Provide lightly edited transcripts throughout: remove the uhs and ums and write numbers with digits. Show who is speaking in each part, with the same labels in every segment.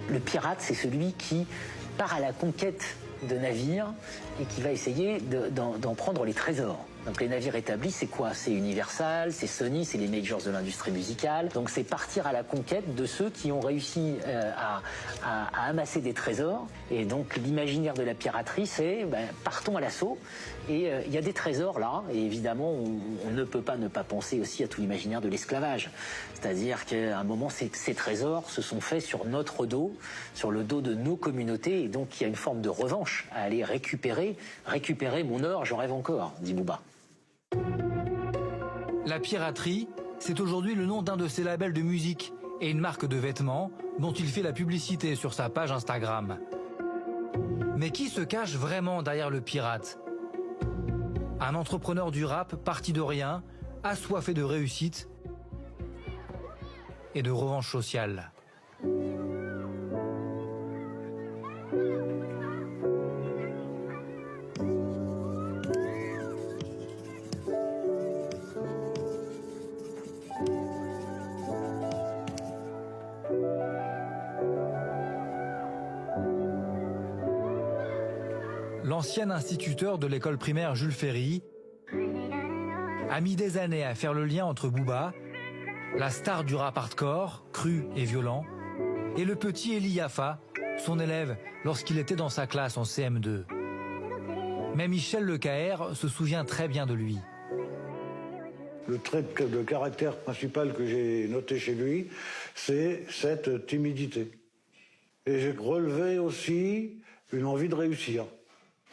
Speaker 1: Le pirate, c'est celui qui part à la conquête de navires et qui va essayer d'en prendre les trésors. Donc les navires établis, c'est quoi? C'est Universal, c'est Sony, c'est les majors de l'industrie musicale. Donc c'est partir à la conquête de ceux qui ont réussi à amasser des trésors. Et donc l'imaginaire de la piraterie, c'est partons à l'assaut. Et il y a des trésors là, et évidemment on ne peut pas ne pas penser aussi à tout l'imaginaire de l'esclavage. C'est-à-dire qu'à un moment, ces trésors se sont faits sur notre dos, sur le dos de nos communautés, et donc il y a une forme de revanche à aller récupérer mon or, j'en rêve encore, dit Booba.
Speaker 2: La piraterie, c'est aujourd'hui le nom d'un de ses labels de musique et une marque de vêtements dont il fait la publicité sur sa page Instagram. Mais qui se cache vraiment derrière le pirate? Un entrepreneur du rap parti de rien, assoiffé de réussite et de revanche sociale. L'ancien instituteur de l'école primaire Jules Ferry a mis des années à faire le lien entre Booba, la star du rap hardcore, cru et violent, et le petit Eli Yaffa, son élève lorsqu'il était dans sa classe en CM2. Mais Michel Lecaër se souvient très bien de lui.
Speaker 3: Le trait de caractère principal que j'ai noté chez lui, c'est cette timidité. Et j'ai relevé aussi une envie de réussir.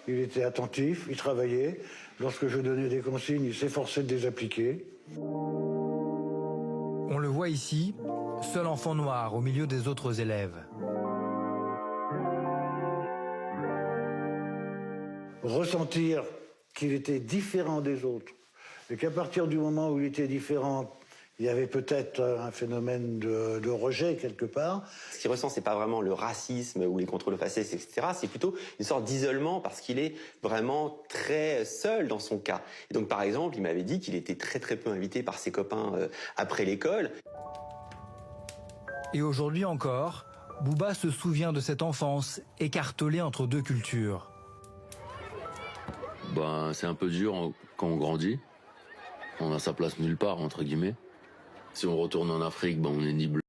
Speaker 3: Il était attentif, il travaillait. Lorsque je donnais des consignes, il s'efforçait de les appliquer.
Speaker 2: On le voit ici, seul enfant noir au milieu des autres élèves.
Speaker 3: Ressentir qu'il était différent des autres. Et qu'à partir du moment où il était différent, il y avait peut-être un phénomène de rejet quelque part.
Speaker 4: Ce qu'il ressent, c'est pas vraiment le racisme ou les contrôles faciès, etc. C'est plutôt une sorte d'isolement parce qu'il est vraiment très seul dans son cas. Et donc, par exemple, il m'avait dit qu'il était très peu invité par ses copains après l'école.
Speaker 2: Et aujourd'hui encore, Booba se souvient de cette enfance écartelée entre deux cultures.
Speaker 5: C'est un peu dur quand on grandit. On a sa place nulle part, entre guillemets. Si on retourne en Afrique, on est ni bleu